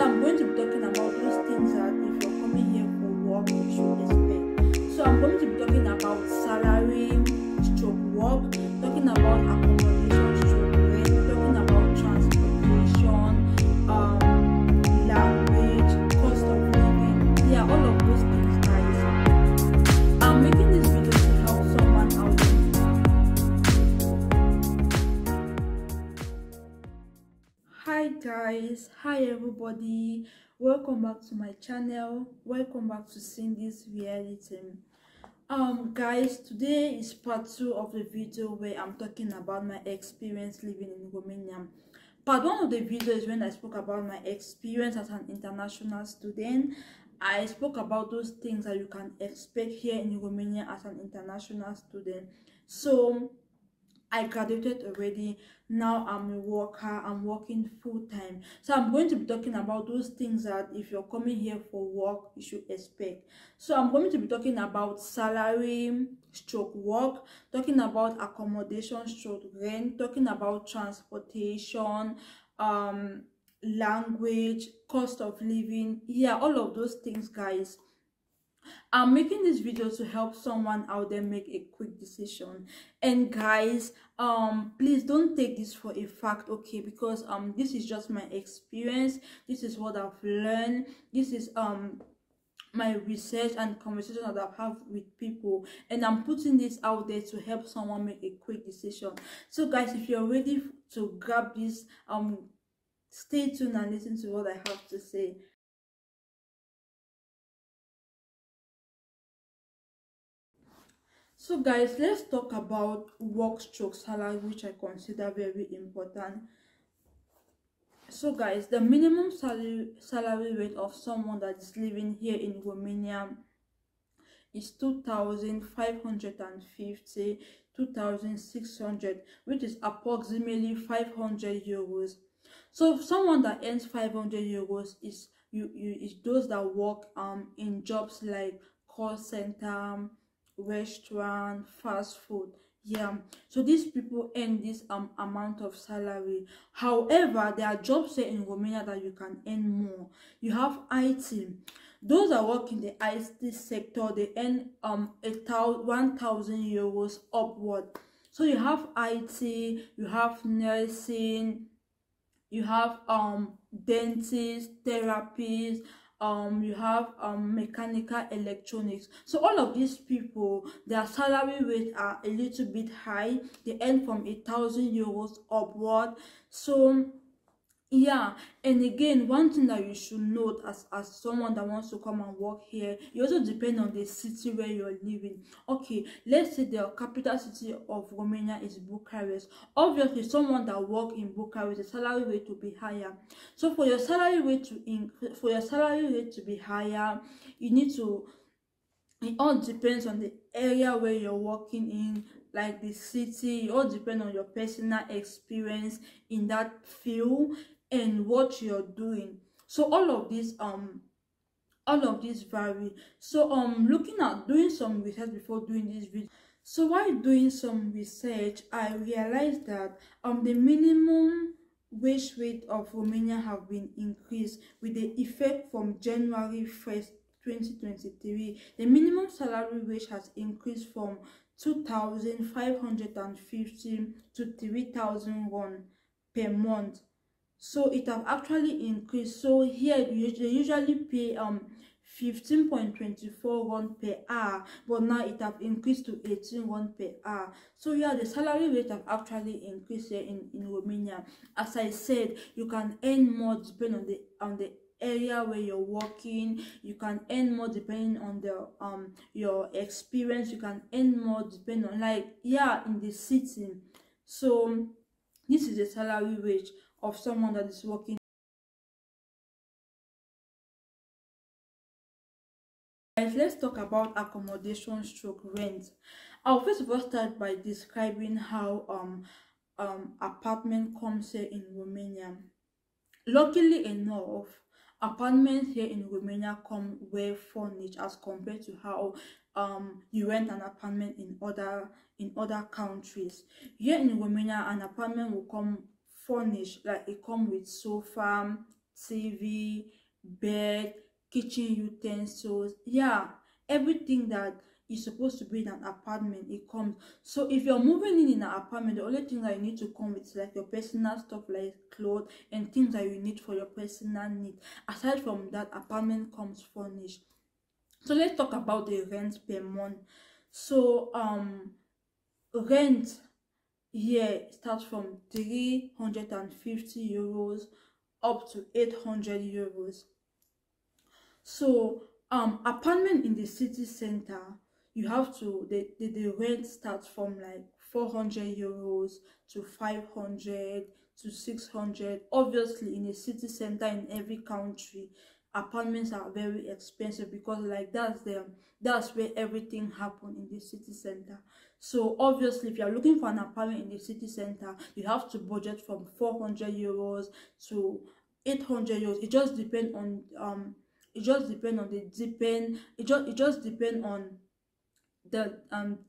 I'm going to be talking about those things that if you're coming here for work, you should expect. So I'm going to be talking about salary, stroke work, talking about accommodation, stroke rent, talking about transportation, language, cost of living. Yeah, all of those things, guys. I'm making this video to help someone out there. Hi guys, hi everybody, welcome back to my channel, welcome back to Seeing This Reality. Guys, today is part 2 of the video where I'm talking about my experience living in Romania. Part 1 of the video is when I spoke about my experience as an international student. I spoke about those things that you can expect here in Romania as an international student. So I graduated already. Now I'm a worker. I'm working full-time. So I'm going to be talking about those things that if you're coming here for work, you should expect. So I'm going to be talking about salary, stroke work, talking about accommodation, stroke rent, talking about transportation, language, cost of living. Yeah, all of those things, guys. I'm making this video to help someone out there make a quick decision. And guys, please don't take this for a fact, okay? Because this is just my experience. This is what I've learned. This is my research and conversation that I've had with people, and I'm putting this out there to help someone make a quick decision. So guys, if you're ready to grab this, stay tuned and listen to what I have to say. So guys, let's talk about work stroke salary, which I consider very important. So guys, the minimum salary rate of someone that is living here in Romania is 2,550, 2,600, which is approximately 500 euros. So someone that earns 500 euros is those that work in jobs like call center, restaurant, fast food. Yeah, so these people earn this amount of salary. However, there are jobs here in Romania that you can earn more. You have IT. Those that work in the IT sector, they earn 1,000 euros upward. So you have IT, you have nursing, you have dentists, therapists, you have mechanical electronics. So all of these people, their salary rates are a little bit high. They earn from 1,000 euros upward. So yeah, and again, one thing that you should note as someone that wants to come and work here, you also depend on the city where you're living. Okay, let's say the capital city of Romania is Bucharest. Obviously, someone that work in Bucharest, the salary rate will be higher. So for your salary rate to be higher, you need to, it all depends on the area where you're working in, like the city. It all depends on your personal experience in that field and what you're doing. So all of these vary. So looking at doing some research before doing this video. So while doing some research, I realized that the minimum wage rate of Romania have been increased with the effect from January 1st 2023. The minimum salary wage has increased from 2,550 to 3,000 per month. So it have actually increased. So here they usually pay 15.24 per hour, but now it have increased to 18 per hour. So yeah, the salary rate have actually increased here in Romania. As I said, you can earn more depending on the area where you're working. You can earn more depending on the your experience. You can earn more depending on, like, yeah, in the city. So this is the salary wage of someone that is working. Guys, let's talk about accommodation stroke rent. I'll first of all start by describing how apartment comes here in Romania. Luckily enough, apartments here in Romania come well furnished as compared to how you rent an apartment in other countries. Here in Romania, an apartment will come furnished, like it come with sofa, TV, bed, kitchen utensils. Yeah, everything that is supposed to be in an apartment, it comes. So if you're moving in an apartment, the only thing that you need to come with is like your personal stuff, like clothes and things that you need for your personal need. Aside from that, apartment comes furnished. So let's talk about the rent per month. So rent here starts from 350 euros up to 800 euros. So apartment in the city center, you have to the rent starts from like 400 euros to 500 to 600. Obviously in a city center in every country, apartments are very expensive because like that's where everything happens in the city center. So obviously if you're looking for an apartment in the city center, you have to budget from 400 euros to 800 euros. It just depends on it just depend on the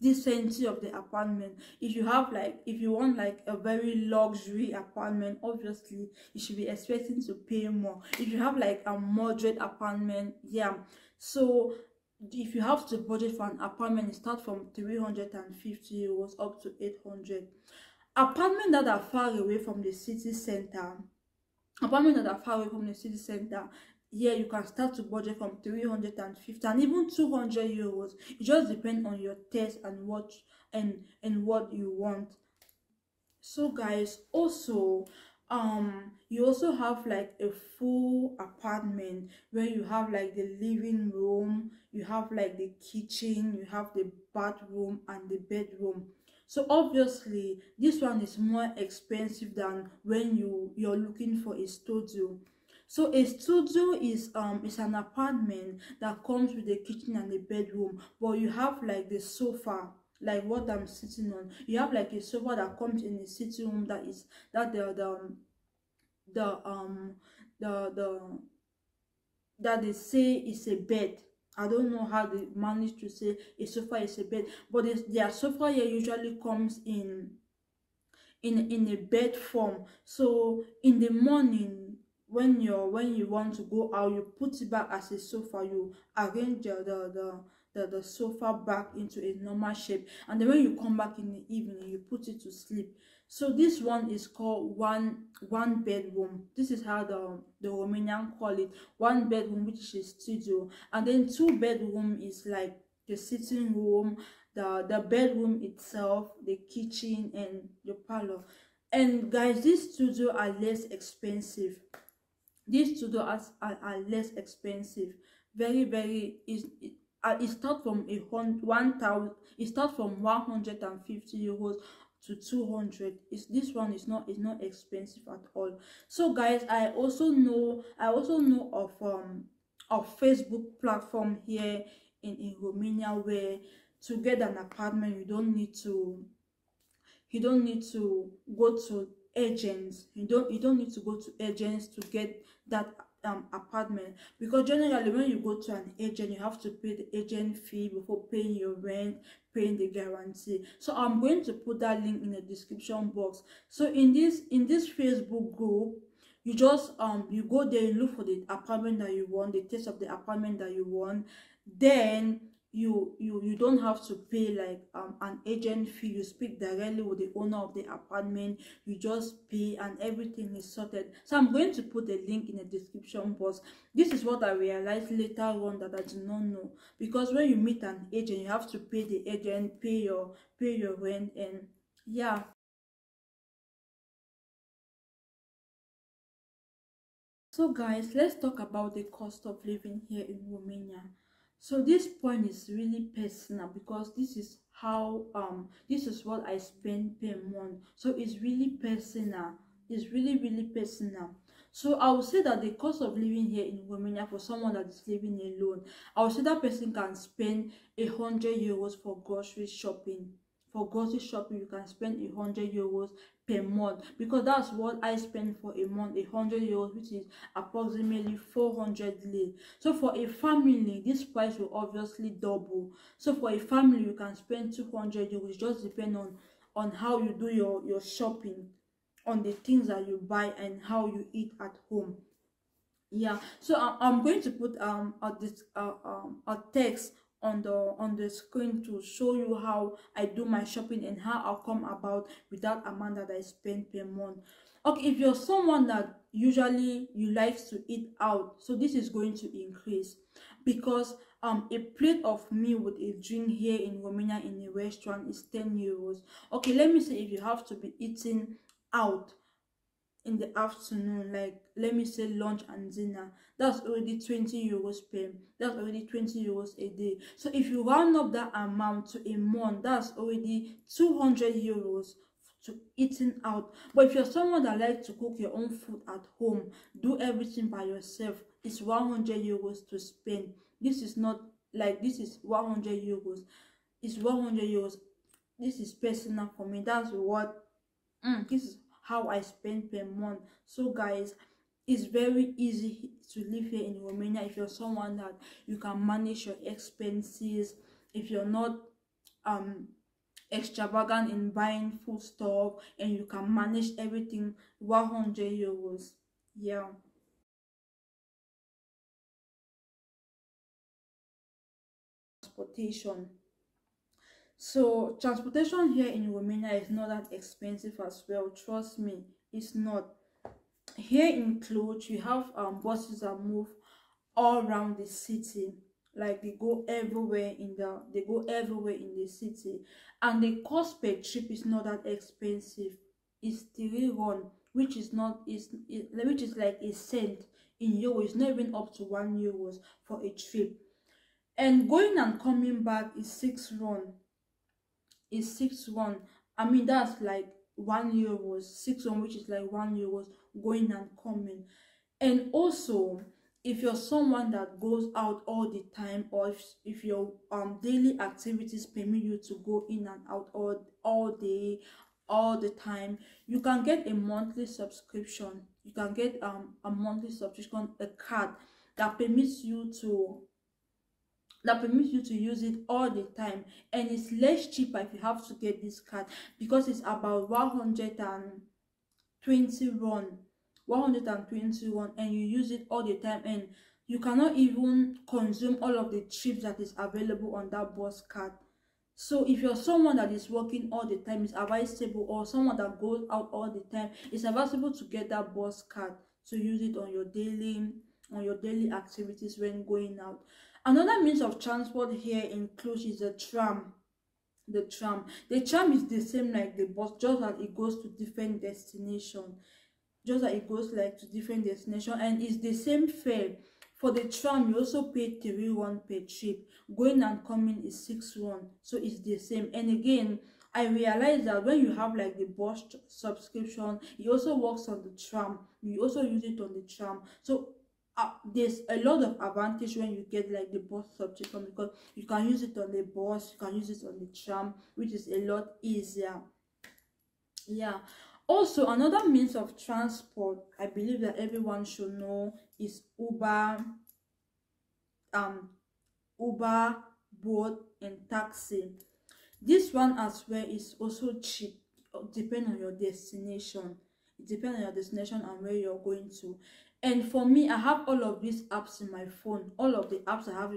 decency of the apartment. If you have like, if you want like a very luxury apartment, obviously you should be expecting to pay more. If you have like a moderate apartment, yeah, so if you have to budget for an apartment, it starts from 350 euros up to 800. Apartments that are far away from the city center, yeah, you can start to budget from 350 and even 200 euros. It just depends on your taste and what you want. So guys, also you also have like a full apartment where you have like the living room, you have like the kitchen, you have the bathroom and the bedroom. So obviously this one is more expensive than when you're looking for a studio. So a studio is an apartment that comes with a kitchen and a bedroom, but you have like the sofa, like what I'm sitting on. You have like a sofa that comes in the sitting room, that is that the the that they say is a bed. I don't know how they manage to say a sofa is a bed, but their sofa here usually comes in a bed form. So in the morning, when you want to go out, you put it back as a sofa. You arrange the sofa back into a normal shape, and then when you come back in the evening, you put it to sleep. So this one is called one bedroom. This is how the Romanian call it, one bedroom, which is studio. And then two bedroom is like the sitting room, the bedroom itself, the kitchen and the parlor. And guys, these studios are less expensive. These studios are less expensive. Very it starts from 1,000. It starts from 150 euros to 200. This one is not expensive at all. So guys, I also know of Facebook platform here in Romania, where to get an apartment you don't need to go to agents. You don't need to go to agents to get that apartment, because generally when you go to an agent, you have to pay the agent fee before paying your rent, paying the guarantee. So I'm going to put that link in the description box. So in this Facebook group, you just you go there, you look for the apartment that you want, the taste of the apartment that you want. Then you don't have to pay like an agent fee. You speak directly with the owner of the apartment, you just pay and everything is sorted. So I'm going to put a link in the description box. This is what I realized later on that I did not know, because when you meet an agent, you have to pay the agent, pay your rent, and yeah. So guys, let's talk about the cost of living here in Romania. So this point is really personal, because this is how this is what I spend per month. So it's really personal. It's really personal. So I would say that the cost of living here in Romania for someone that is living alone, I would say that person can spend 100 euros for grocery shopping. For grocery shopping, you can spend 100 euros per month, because that's what I spend for a month, 100 euros, which is approximately 400 lei. So for a family, this price will obviously double. So for a family, you can spend 200 euros. It just depends on how you do your shopping, on the things that you buy and how you eat at home. Yeah, so I'm going to put a text on the screen to show you how I do my shopping and how I come about with that amount that I spend per month. Okay, if you're someone that usually you like to eat out, so this is going to increase, because a plate of meal with a drink here in Romania in a restaurant is 10 euros. Okay, let me say if you have to be eating out in the afternoon, like let me say lunch and dinner, that's already 20 euros per, that's already 20 euros a day. So if you round up that amount to a month, that's already 200 euros to eating out. But if you're someone that likes to cook your own food at home, do everything by yourself, it's 100 euros to spend. This is not like, this is 100 euros, it's 100 euros. This is personal for me, that's what this is how I spend per month. So guys, it's very easy to live here in Romania if you're someone that you can manage your expenses, if you're not um extravagant in buying food stuff, and you can manage everything. 100 euros. Yeah. Transportation. So transportation here in Romania is not that expensive as well, trust me, it's not. Here in Cluj, you have buses that move all around the city, like they go everywhere in the city, and the cost per trip is not that expensive. It's 3 RON, which is not which is like a cent in euro. It's not even up to 1 euros for a trip, and going and coming back is 6 RON. Is 6 RON. I mean, that's like 1 euros, 6 RON, which is like 1 euros going and coming. And also, if you're someone that goes out all the time, or if your daily activities permit you to go in and out all day, all the time, you can get a monthly subscription. You can get a monthly subscription, a card that permits you to use it all the time, and it's less cheaper if you have to get this card, because it's about 120 RON, 120 RON, and you use it all the time, and you cannot even consume all of the trips that is available on that bus card. So if you're someone that is working all the time, it's advisable, or someone that goes out all the time, it's advisable to get that bus card to use it on your daily activities when going out. Another means of transport here in Cluj is the tram. The tram is the same like the bus, just that it goes to different destination, and it's the same fare. For the tram, you also pay 3 RON per trip. Going and coming is 6 RON, so it's the same. And again, I realized that when you have like the bus subscription, it also works on the tram. You also use it on the tram. So there's a lot of advantage when you get like the bus subscription, because you can use it on the bus, you can use it on the tram, which is a lot easier. Yeah. Also, another means of transport I believe that everyone should know is um Uber, Bolt, and taxi. This one as well is also cheap, depending on your destination. It depends on your destination and where you're going to. And for me, I have all of these apps in my phone. All of the apps I have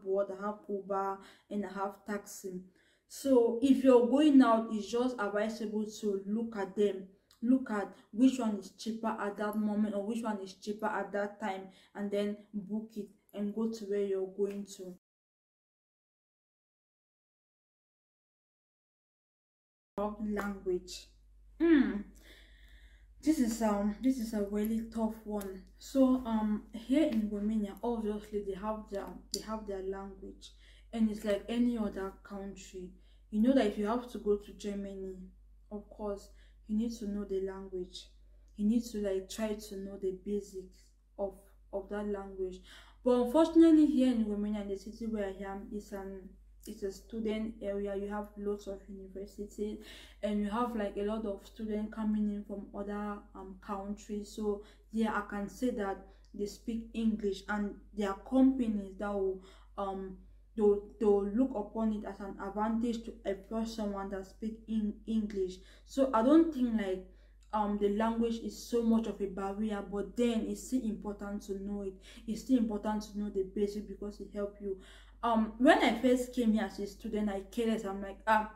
Bolt, I have Uber, and I have taxi. So if you're going out, it's just advisable to look at them. Look at which one is cheaper at that moment, or which one is cheaper at that time, and then book it and go to where you're going to. Language. This is a really tough one. So here in Romania, obviously they have their language, and it's like any other country. You know that if you have to go to Germany, of course you need to know the language. You need to like try to know the basics of that language. But unfortunately, here in Romania, the city where I am, it's a student area. You have lots of universities, and you have like a lot of students coming in from other countries. So yeah, I can say that they speak English, and there are companies that will they'll look upon it as an advantage to employ someone that speak in English. So I don't think like the language is so much of a barrier, but then it's still important to know it. It's still important to know the basic because it helps you. When I first came here as a student, I careless. I'm like, I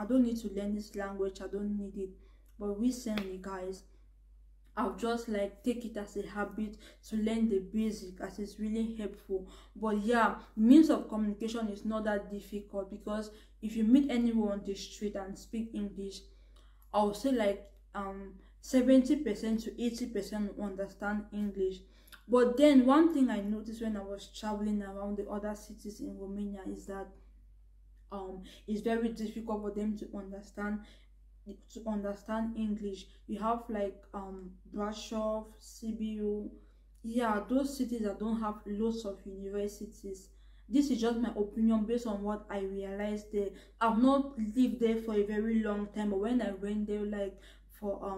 don't need to learn this language. I don't need it. But recently, guys, I'll just like take it as a habit to learn the basic, as it's really helpful. But yeah, means of communication is not that difficult, because if you meet anyone on the street and speak English, I would say like 70% to 80% understand English. But then one thing I noticed when I was traveling around the other cities in Romania is that it's very difficult for them to understand English. You have like Brasov, CBU, yeah, those cities that don't have lots of universities. This is just my opinion based on what I realized there. I've not lived there for a very long time, but when I went there, like for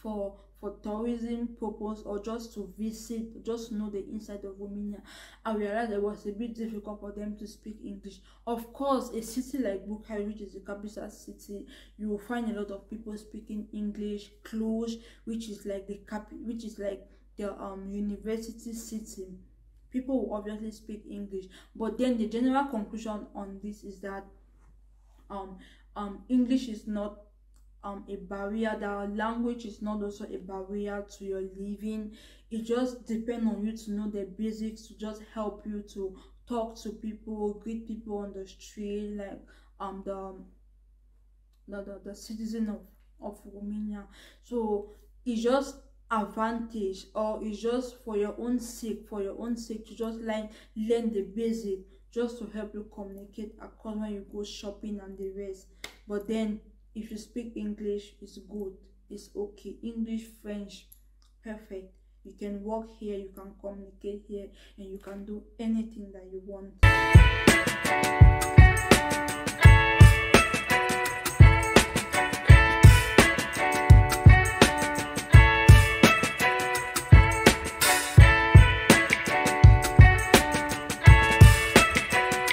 for tourism purpose, or just to visit, just to know the inside of Romania, I realized it was a bit difficult for them to speak English. Of course, a city like Bucharest, which is the capital city, you will find a lot of people speaking English. Cluj, which is like the university city, people will obviously speak English. But then the general conclusion on this is that English is not a barrier. That language is not also a barrier to your living. It just depends on you to know the basics, to just help you to talk to people, greet people on the street, like the citizen of Romania. So it's just advantage, or it's just for your own sake, to just like learn the basic, just to help you communicate across when you go shopping and the rest. But then if you speak English, it's good, it's okay. English, French, perfect. You can work here, you can communicate here, and you can do anything that you want.